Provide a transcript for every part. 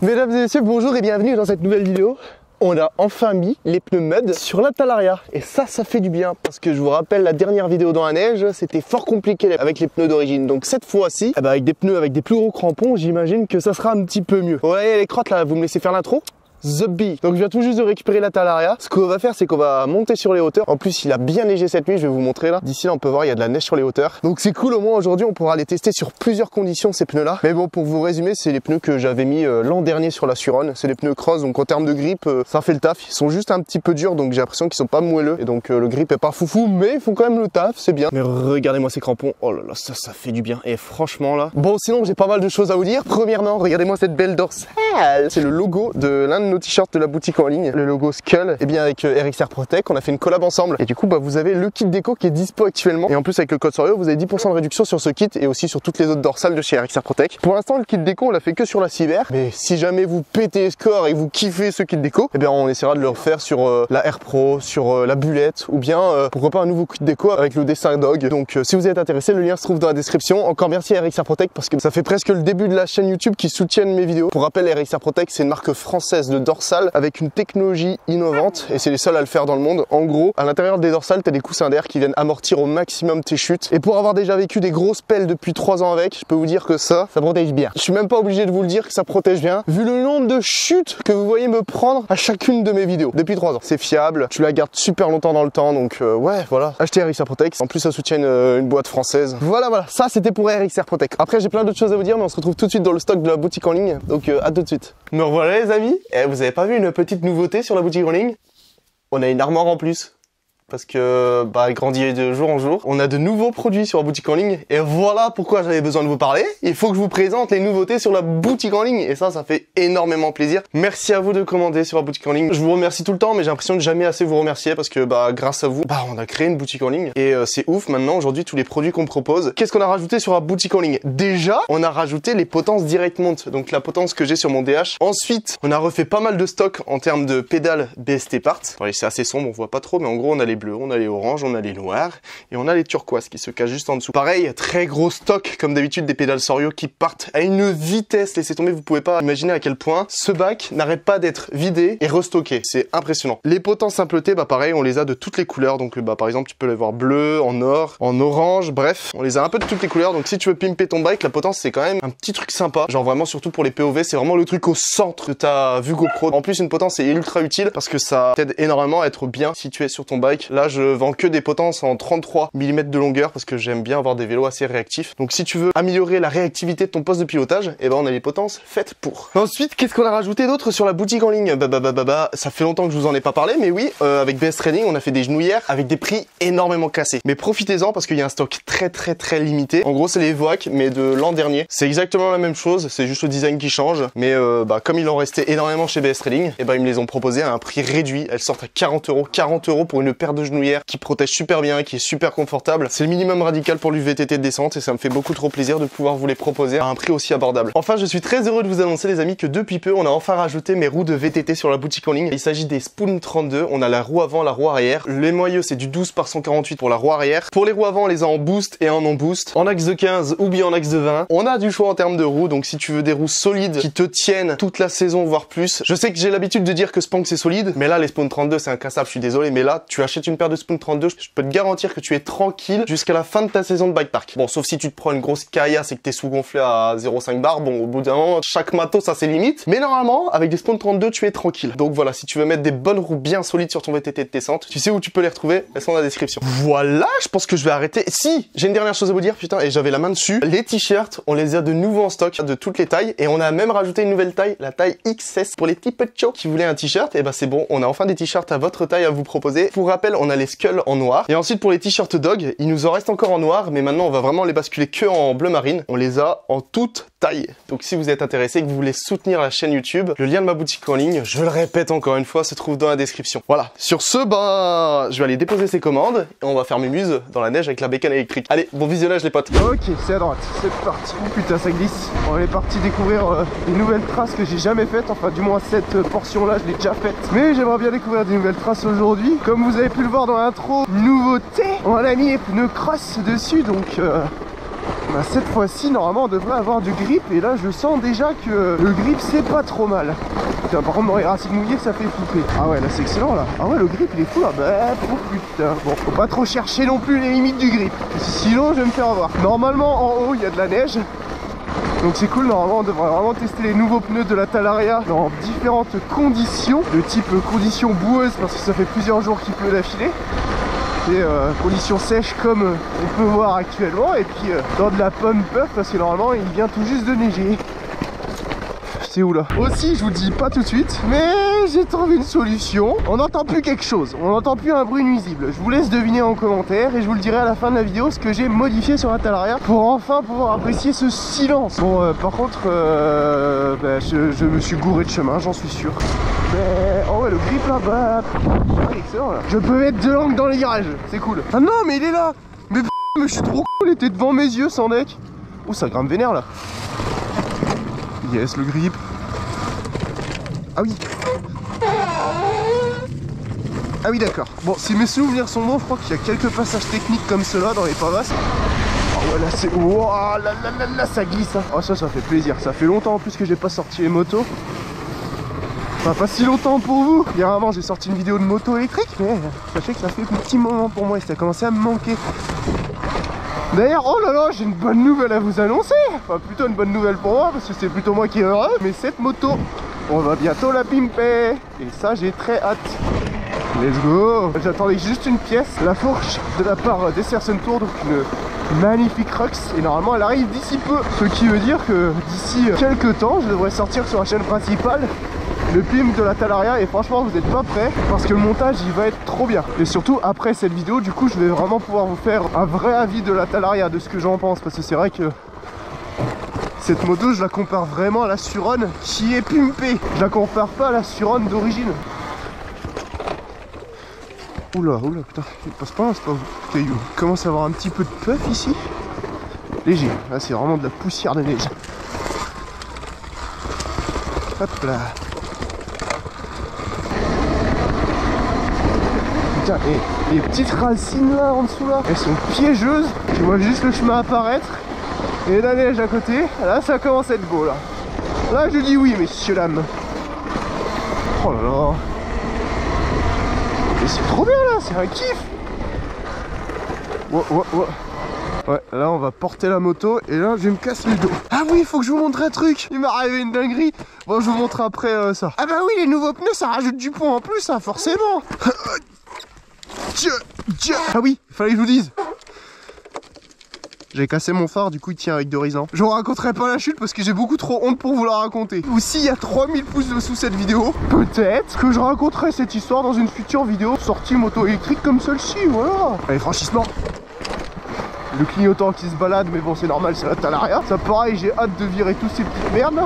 Mesdames et messieurs, bonjour et bienvenue dans cette nouvelle vidéo. On a enfin mis les pneus mud sur la Talaria et ça fait du bien parce que je vous rappelle la dernière vidéo dans la neige, c'était fort compliqué avec les pneus d'origine. Donc cette fois-ci, avec des pneus avec des plus gros crampons, j'imagine que ça sera un petit peu mieux. Ouais, les crottes là, vous me laissez faire l'intro? The Bee. Donc je viens tout juste de récupérer la Talaria. Ce qu'on va faire, c'est qu'on va monter sur les hauteurs. En plus, il a bien neigé cette nuit, je vais vous montrer là. D'ici là, on peut voir, il y a de la neige sur les hauteurs. Donc c'est cool, au moins aujourd'hui, on pourra les tester sur plusieurs conditions, ces pneus-là. Mais bon, pour vous résumer, c'est les pneus que j'avais mis l'an dernier sur la Suron. C'est des pneus cross, donc en termes de grip, ça fait le taf. Ils sont juste un petit peu durs, donc j'ai l'impression qu'ils sont pas moelleux. Et donc le grip est pas foufou, mais ils font quand même le taf, c'est bien. Mais regardez-moi ces crampons. Oh là là, ça fait du bien. Et franchement là. Bon, sinon, j'ai pas mal de choses à vous dire. Premièrement, regardez-moi cette belle dorsale. C'est le logo de l'un de nos t-shirts de la boutique en ligne, le logo Skull, et bien avec RXR Protect, on a fait une collab ensemble. Et du coup, vous avez le kit déco qui est dispo actuellement. Et en plus, avec le code Sorio, vous avez 10% de réduction sur ce kit et aussi sur toutes les autres dorsales de chez RXR Protect. Pour l'instant, le kit déco, on l'a fait que sur la Cyber. Mais si jamais vous pétez les scores et vous kiffez ce kit déco, eh bien, on essaiera de le refaire sur la Air Pro, sur la Bullet, ou bien pourquoi pas un nouveau kit déco avec le dessin Dog. Donc, si vous êtes intéressé, le lien se trouve dans la description. Encore merci à RXR Protect parce que ça fait presque le début de la chaîne YouTube qui soutiennent mes vidéos. Pour rappel, RXR Protect, c'est une marque française de dorsale avec une technologie innovante et c'est les seuls à le faire dans le monde. En gros, à l'intérieur des dorsales, t'as des coussins d'air qui viennent amortir au maximum tes chutes. Et pour avoir déjà vécu des grosses pelles depuis 3 ans avec, je peux vous dire que ça protège bien. Je suis même pas obligé de vous le dire que ça protège bien, vu le nombre de chutes que vous voyez me prendre à chacune de mes vidéos depuis 3 ans. C'est fiable, tu la gardes super longtemps dans le temps, donc ouais, voilà. Achetez RXR Protect. En plus, ça soutient une boîte française. Voilà, ça c'était pour RXR Protect. Après, j'ai plein d'autres choses à vous dire, mais on se retrouve tout de suite dans le stock de la boutique en ligne. Donc à tout de suite. Me revoilà les amis. Et vous avez pas vu une petite nouveauté sur la boutique en ligne? On a une armoire en plus. Parce que, grandit de jour en jour. On a de nouveaux produits sur la boutique en ligne. Et voilà pourquoi j'avais besoin de vous parler. Il faut que je vous présente les nouveautés sur la boutique en ligne. Et ça fait énormément plaisir. Merci à vous de commander sur la boutique en ligne. Je vous remercie tout le temps, mais j'ai l'impression de jamais assez vous remercier parce que, grâce à vous, on a créé une boutique en ligne. Et c'est ouf maintenant, aujourd'hui, tous les produits qu'on me propose. Qu'est-ce qu'on a rajouté sur la boutique en ligne? Déjà, on a rajouté les potences Direct Mount. Donc la potence que j'ai sur mon DH. Ensuite, on a refait pas mal de stock en termes de pédales BST Parts. C'est assez sombre, on voit pas trop, mais en gros, on a les bleus, on a les oranges, on a les noirs et on a les turquoises qui se cachent juste en dessous. Pareil, très gros stock comme d'habitude des pédales Sorio qui partent à une vitesse, laissez tomber, vous pouvez pas imaginer à quel point ce bac n'arrête pas d'être vidé et restocké, c'est impressionnant. Les potences simpleté, pareil, on les a de toutes les couleurs, donc par exemple tu peux les voir bleu, en or, en orange, bref, on les a un peu de toutes les couleurs, donc si tu veux pimper ton bike, la potence c'est quand même un petit truc sympa, genre vraiment surtout pour les POV, c'est vraiment le truc au centre de ta vue GoPro. En plus une potence c'est ultra utile parce que ça t'aide énormément à être bien situé sur ton bike. Là je vends que des potences en 33 mm de longueur parce que j'aime bien avoir des vélos assez réactifs. Donc si tu veux améliorer la réactivité de ton poste de pilotage, on a les potences faites pour. Ensuite, qu'est-ce qu'on a rajouté d'autre sur la boutique en ligne? Ça fait longtemps que je vous en ai pas parlé, mais oui, avec BS Trading, on a fait des genouillères avec des prix énormément cassés. Mais profitez-en parce qu'il y a un stock très limité. En gros, c'est les Voac, mais de l'an dernier. C'est exactement la même chose, c'est juste le design qui change. Mais comme il en restait énormément chez BS Trading, ils me les ont proposés à un prix réduit. Elles sortent à 40 €. 40 € pour une paire de genouillères qui protège super bien, qui est super confortable. C'est le minimum radical pour du VTT de descente et ça me fait beaucoup trop plaisir de pouvoir vous les proposer à un prix aussi abordable. Enfin, je suis très heureux de vous annoncer les amis que depuis peu, on a enfin rajouté mes roues de VTT sur la boutique en ligne. Il s'agit des Spoon 32, on a la roue avant, la roue arrière. Les moyeux, c'est du 12 par 148 pour la roue arrière. Pour les roues avant, on les a en boost et en non-boost, en axe de 15 ou bien en axe de 20. On a du choix en termes de roues, donc si tu veux des roues solides qui te tiennent toute la saison, voire plus. Je sais que j'ai l'habitude de dire que Spank c'est solide, mais là, les Spoon 32, c'est incassable, je suis désolé, mais là, tu achètes une paire de Spoon 32, je peux te garantir que tu es tranquille jusqu'à la fin de ta saison de bike park. Bon, sauf si tu te prends une grosse caillasse et que t'es sous-gonflé à 0,5 bar, au bout d'un moment, chaque matos ça ses limites. Mais normalement, avec des Spawn 32, tu es tranquille. Donc voilà, si tu veux mettre des bonnes roues bien solides sur ton VTT de descente, tu sais où tu peux les retrouver, elles sont dans la description. Voilà, je pense que je vais arrêter. Si, j'ai une dernière chose à vous dire, putain, et j'avais la main dessus. Les t-shirts, on les a de nouveau en stock, de toutes les tailles, et on a même rajouté une nouvelle taille, la taille XS. Pour les petits petchos qui voulaient un t-shirt, c'est bon, on a enfin des t-shirts à votre taille à vous proposer. Pour rappel, on a les Skull en noir. Et ensuite, pour les t-shirts Dog, il nous en reste encore en noir, mais maintenant on va vraiment les basculer que en bleu marine. On les a en toute taille. Donc si vous êtes intéressé et que vous voulez soutenir la chaîne YouTube, le lien de ma boutique en ligne, je le répète encore une fois, se trouve dans la description. Voilà. Sur ce, je vais aller déposer ces commandes et on va faire mes muses dans la neige avec la bécane électrique. Allez, bon visionnage les potes. Ok, c'est à droite, c'est parti. Oh putain, ça glisse. On est parti découvrir une nouvelle trace que j'ai jamais faite. Enfin, du moins cette portion-là, je l'ai déjà faite. Mais j'aimerais bien découvrir des nouvelles traces aujourd'hui. Comme vous avez pu le voir dans l'intro, nouveauté. On a mis les pneus cross dessus, donc Bah, cette fois-ci, normalement, on devrait avoir du grip. Et là, je sens déjà que le grip, c'est pas trop mal. Putain, par contre, dans les racines mouillées, ça fait flipper. Ah ouais, là, c'est excellent, là. Ah ouais, le grip, il est fou, là. Bah, oh putain. Bon, faut pas trop chercher non plus les limites du grip. Sinon, je vais me faire avoir. Normalement, en haut, il y a de la neige. Donc c'est cool, normalement on devrait vraiment tester les nouveaux pneus de la Talaria dans différentes conditions, de type conditions boueuses parce que ça fait plusieurs jours qu'il pleut d'affilée, et conditions sèches comme on peut voir actuellement, et puis dans de la pomme puff parce que normalement il vient tout juste de neiger. C'est où là? Aussi, je vous le dis pas tout de suite, mais j'ai trouvé une solution. On n'entend plus quelque chose, on n'entend plus un bruit nuisible. Je vous laisse deviner en commentaire et je vous le dirai à la fin de la vidéo ce que j'ai modifié sur la Talaria pour enfin pouvoir apprécier ce silence. Bon, par contre, bah, je me suis gouré de chemin, j'en suis sûr. Mais, oh ouais, le grip là-bas, excellent là. Je peux mettre deux langues dans les virages, c'est cool. Ah non, mais il est là. Mais je suis trop cool, il était devant mes yeux sans deck. Oh, ça grimpe vénère là. Yes, le grip. Ah oui. Ah oui, d'accord. Bon, si mes souvenirs sont bons, je crois qu'il y a quelques passages techniques comme cela dans les pavasses. Oh ouais, là c'est... Oh là, ça glisse hein. Oh ça fait plaisir. Ça fait longtemps en plus que j'ai pas sorti les motos. Enfin, pas si longtemps pour vous. Hier avant, j'ai sorti une vidéo de moto électrique, mais sachez que ça fait un petit moment pour moi et ça a commencé à me manquer. D'ailleurs, oh là là, j'ai une bonne nouvelle à vous annoncer. Enfin, plutôt une bonne nouvelle pour moi, parce que c'est plutôt moi qui est heureux. Mais cette moto, on va bientôt la pimper. Et ça, j'ai très hâte. Let's go. J'attendais juste une pièce, la fourche de la part d'Esserson Tour, donc une magnifique Rux. Et normalement, elle arrive d'ici peu. Ce qui veut dire que d'ici quelques temps, je devrais sortir sur la chaîne principale le pimp de la Talaria, et franchement vous n'êtes pas prêts parce que le montage il va être trop bien. Et surtout après cette vidéo, du coup je vais vraiment pouvoir vous faire un vrai avis de la Talaria, de ce que j'en pense, parce que c'est vrai que cette moto je la compare vraiment à la Suron qui est pimpée. Je la compare pas à la Suron d'origine. Oula, oula, putain, il passe pas un caillou. Il commence à avoir un petit peu de puff ici. Léger, là c'est vraiment de la poussière de neige. Hop là. Et les petites racines là en dessous là, elles sont piégeuses. Je vois juste le chemin apparaître et la neige à côté. Là ça commence à être beau là. Là je dis oui messieurs dames. Oh là là. Mais c'est trop bien là, c'est un kiff. Ouais, là on va porter la moto et là je me casse le dos. Ah oui, il faut que je vous montre un truc. Il m'est arrivé une dinguerie. Bon, je vous montre après ça. Ah bah oui, les nouveaux pneus ça rajoute du poids en plus, ça forcément. Ah oui, il fallait que je vous dise. J'ai cassé mon phare, du coup il tient avec 2 raisins. Je vous raconterai pas la chute parce que j'ai beaucoup trop honte pour vous la raconter. Ou s'il y a 3000 pouces sous cette vidéo, peut-être que je raconterai cette histoire dans une future vidéo sortie moto électrique comme celle-ci, voilà. Allez, franchissement. Le clignotant qui se balade, mais bon c'est normal, c'est la Talaria. Ça pareil, j'ai hâte de virer tous ces petites merdes là.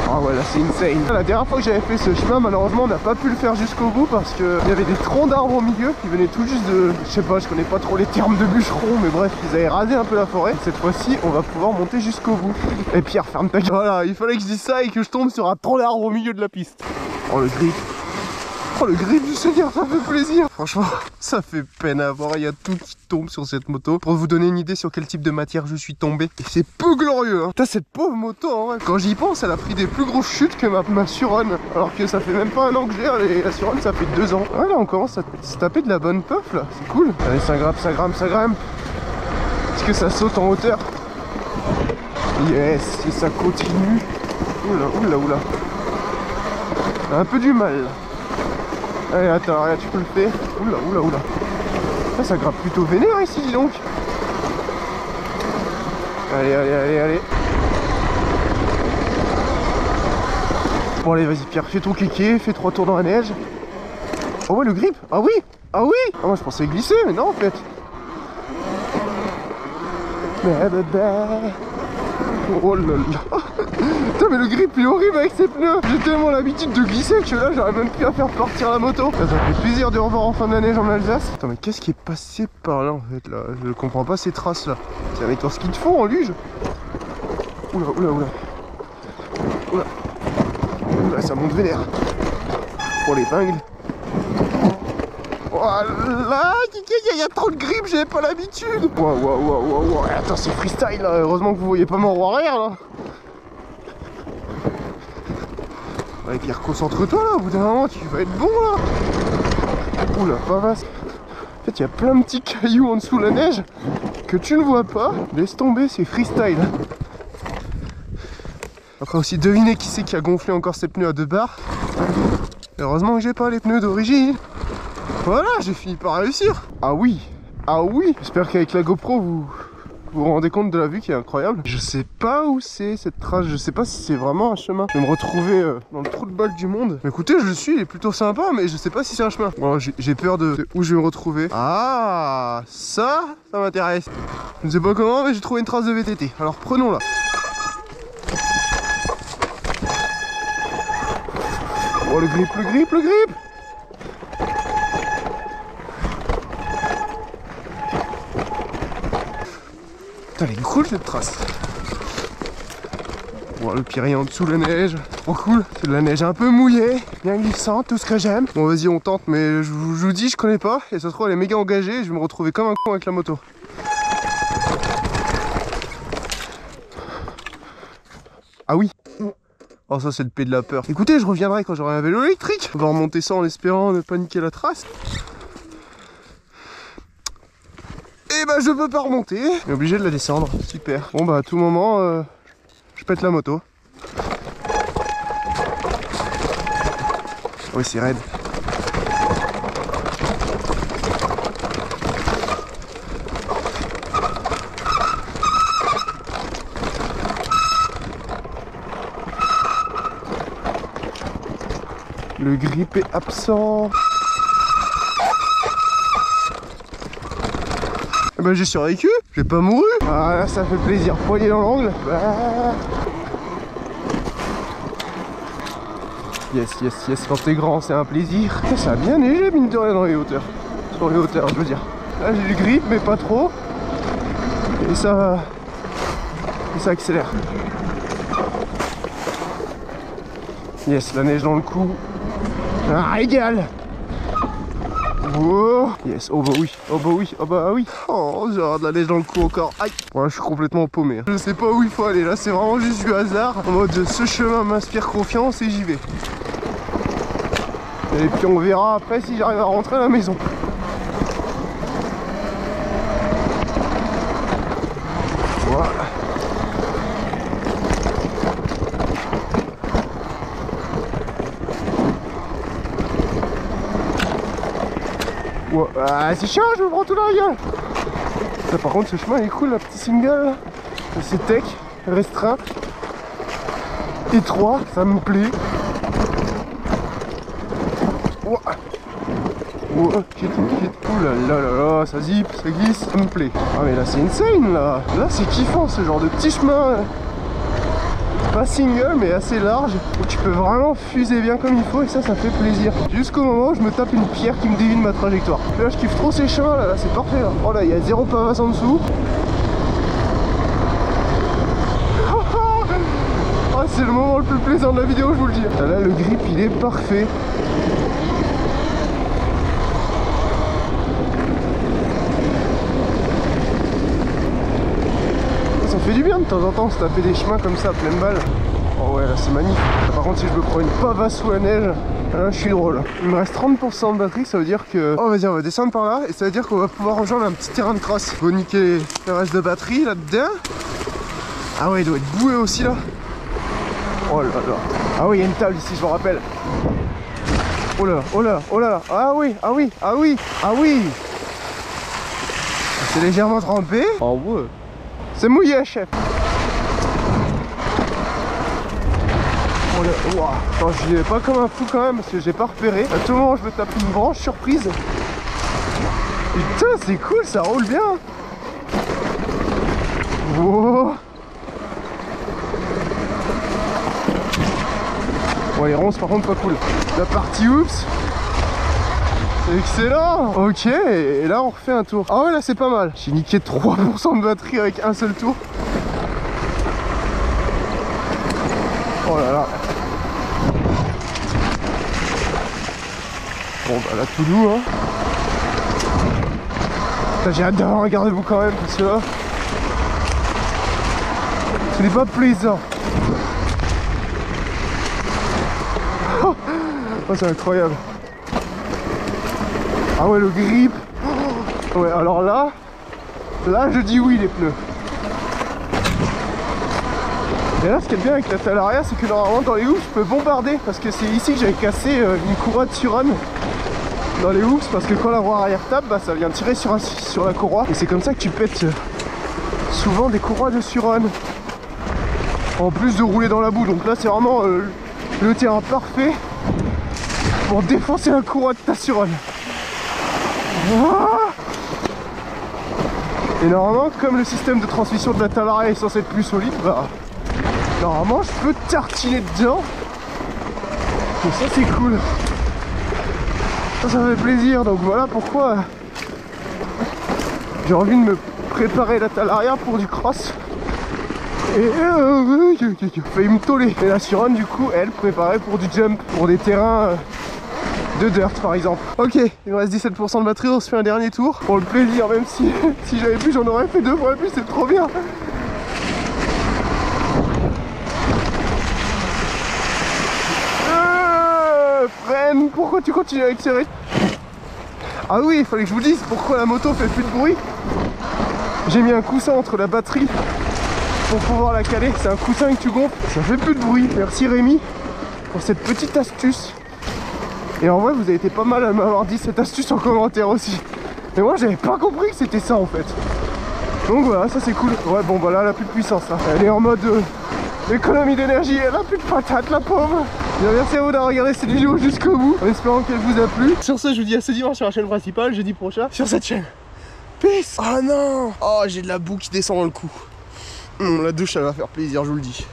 Ah ouais, là c'est insane. La dernière fois que j'avais fait ce chemin, malheureusement on n'a pas pu le faire jusqu'au bout parce qu'il y avait des troncs d'arbres au milieu qui venaient tout juste de... Je sais pas, je connais pas trop les termes de bûcheron, mais bref, ils avaient rasé un peu la forêt. Cette fois-ci, on va pouvoir monter jusqu'au bout. Et Pierre, ferme ta gueule. Voilà, il fallait que je dise ça et que je tombe sur un tronc d'arbre au milieu de la piste. Oh le grip. Oh le grip du Seigneur, ça fait plaisir. Franchement, ça fait peine à voir. Il y a tout qui tombe sur cette moto. Pour vous donner une idée sur quel type de matière je suis tombé. Et c'est peu glorieux hein. Putain, cette pauvre moto en vrai. Quand j'y pense, elle a pris des plus grosses chutes que ma Suron. Alors que ça fait même pas un an que j'ai. La Suron ça fait 2 ans. Ouais là on commence à se taper de la bonne puff là. C'est cool. Allez, ça grimpe, ça grimpe, ça grimpe. Est-ce que ça saute en hauteur? Yes, et ça continue. Oula, oula, oula. Un peu du mal là. Allez, attends, regarde, tu peux le faire. Oula, oula, oula. Ça grimpe plutôt vénère ici, dis donc. Allez, allez, allez, allez. Bon, allez, vas-y, Pierre, fais ton kéké, fais 3 tours dans la neige. Oh, ouais, le grip. Ah oui. Ah oui. Ah, moi, je pensais glisser, mais non, en fait. Oh là là. Putain mais le grip il est horrible avec ces pneus. J'ai tellement l'habitude de glisser que là j'aurais même plus à faire partir la moto. Ça fait plaisir de revoir en fin de la neige en Alsace. Attends mais qu'est-ce qui est passé par là en fait là? Je comprends pas ces traces là. C'est avec ton ski de fond en luge. Oula oula oula. Oula. Oula ça monte vénère. Pour l'épingle. Voilà, il y a trop de grippe, j'avais pas l'habitude. Wow. Attends, c'est freestyle là. Heureusement que vous voyez pas mon roue arrière là. Ouais, Pierre, concentre-toi là, au bout d'un moment tu vas être bon là. Oula, pas vaste. En fait, il y a plein de petits cailloux en dessous de la neige que tu ne vois pas. Laisse tomber, c'est freestyle. Après aussi deviner qui c'est qui a gonflé encore ses pneus à 2 barres. Heureusement que j'ai pas les pneus d'origine. Voilà, j'ai fini par réussir. Ah oui. J'espère qu'avec la GoPro vous rendez compte de la vue qui est incroyable. Je sais pas où c'est cette trace, je sais pas si c'est vraiment un chemin. Je vais me retrouver dans le trou de balle du monde. Mais écoutez, je le suis, il est plutôt sympa, mais je sais pas si c'est un chemin. Bon, j'ai peur de où je vais me retrouver. Ah, ça m'intéresse. Je ne sais pas comment, mais j'ai trouvé une trace de VTT. Alors prenons-la. Oh, le grip. Putain, elle est cool cette trace. Bon, le pire est en dessous la neige. Trop cool. C'est de la neige un peu mouillée, bien glissante, tout ce que j'aime. Bon, vas-y, on tente, mais je vous dis, je connais pas. Et ça se trouve, elle est méga engagée. Je vais me retrouver comme un con avec la moto. Ah oui. Oh, ça, c'est le P de la peur. Écoutez, je reviendrai quand j'aurai un vélo électrique. On va remonter ça en espérant ne pas niquer la trace. Et bah je peux pas remonter. On est obligé de la descendre. Super. Bon bah à tout moment je pète la moto. Oui, c'est raide. Le grip est absent. Eh ben j'ai survécu, j'ai pas mouru. Ah là ça fait plaisir, poignée dans l'angle. Ah. Yes, quand t'es grand c'est un plaisir. Ça a bien neigé mine de rien dans les hauteurs. Sur les hauteurs je veux dire. Là j'ai le grip mais pas trop. Et ça accélère. Yes, la neige dans le cou. Ah régal. Wow. Yes, oh bah oui. Oh, j'ai de la neige dans le cou encore. Aïe. Ouais, je suis complètement paumé. Je sais pas où il faut aller. Là, c'est vraiment juste du hasard. En mode, ce chemin m'inspire confiance et j'y vais. Et puis on verra après si j'arrive à rentrer à la maison. Voilà. Ah, c'est chiant, je me prends tout dans la gueule. Ça, par contre, ce chemin est cool, la petite single. C'est tech, restreint, étroit, ça me plaît. Shit. Ouh là, ça zip, ça glisse, ça me plaît. Ah mais là c'est insane là. Là c'est kiffant ce genre de petit chemin. Pas single mais assez large où tu peux vraiment fuser bien comme il faut et ça fait plaisir. Jusqu'au moment où je me tape une pierre qui me dévie ma trajectoire. Là je kiffe trop ces chemins là, c'est parfait là. Oh là il y a 0 pavasse en dessous. Oh, c'est le moment le plus plaisant de la vidéo je vous le dis. Là le grip il est parfait. Ça fait du bien de temps en temps se taper des chemins comme ça à pleine balle. Oh ouais là c'est magnifique. Par contre si je me prends une pavasse sous la neige, là je suis drôle. Il me reste 30% de batterie, ça veut dire que... Oh vas-y on va descendre par là et ça veut dire qu'on va pouvoir rejoindre un petit terrain de cross. Faut niquer le reste de batterie là-dedans. Ah ouais il doit être boué aussi là. Oh là là. Ah oui il y a une table ici je vous rappelle. Oh là. Ah oui. C'est légèrement trempé. Oh ouais. C'est mouillé, chef. Oh là, wow. Attends, j'y vais pas comme un fou quand même parce que j'ai pas repéré. À tout moment, je me tape une branche surprise. Putain, c'est cool, ça roule bien. Wow. Bon, les ronces, par contre, pas cool. La partie oups. Excellent. Ok, et là on refait un tour. Ah ouais là c'est pas mal. J'ai niqué 3% de batterie avec un seul tour. Oh là là. Bon bah là tout doux hein. J'ai hâte d'avoir un garde-boue quand même parce que là, ce n'est pas plaisant. Oh, c'est incroyable. Ah ouais, le grip. Ouais, alors là je dis oui les pneus. Et là, ce qui est bien avec la Talaria, c'est que normalement dans les hoops, je peux bombarder parce que c'est ici que j'avais cassé une courroie de Suron dans les hoops parce que quand la roue arrière tape, bah, ça vient tirer sur la courroie et c'est comme ça que tu pètes souvent des courroies de Suron en plus de rouler dans la boue. Donc là, c'est vraiment le terrain parfait pour défoncer la courroie de ta Suron. Et normalement, comme le système de transmission de la Talaria est censé être plus solide, bah normalement je peux tartiner dedans. Et ça c'est cool. Ça fait plaisir. Donc voilà pourquoi j'ai envie de me préparer la Talaria pour du cross. Et j'ai failli me toller. Et la Suron du coup elle préparée pour du jump, pour des terrains de dirt par exemple. Ok, il me reste 17% de batterie, on se fait un dernier tour pour le plaisir, même si j'avais pu j'en aurais fait 2 fois plus, c'est trop bien. Freine, pourquoi tu continues à accélérer? Ah oui, il fallait que je vous dise pourquoi la moto fait plus de bruit. J'ai mis un coussin entre la batterie pour pouvoir la caler, c'est un coussin que tu gonfles, ça fait plus de bruit. Merci Rémi pour cette petite astuce. Et en vrai vous avez été pas mal à m'avoir dit cette astuce en commentaire aussi. Mais moi j'avais pas compris que c'était ça en fait. Donc voilà, ça c'est cool. Ouais bon bah là elle a plus de puissance là. Elle est en mode économie d'énergie, elle a plus de patate la pauvre. Bien, merci à vous d'avoir regardé cette vidéo jusqu'au bout, en espérant qu'elle vous a plu. Sur ce je vous dis à ce dimanche sur la chaîne principale, jeudi prochain sur cette chaîne. Peace. Oh non. Oh j'ai de la boue qui descend dans le cou. La douche elle va faire plaisir, je vous le dis.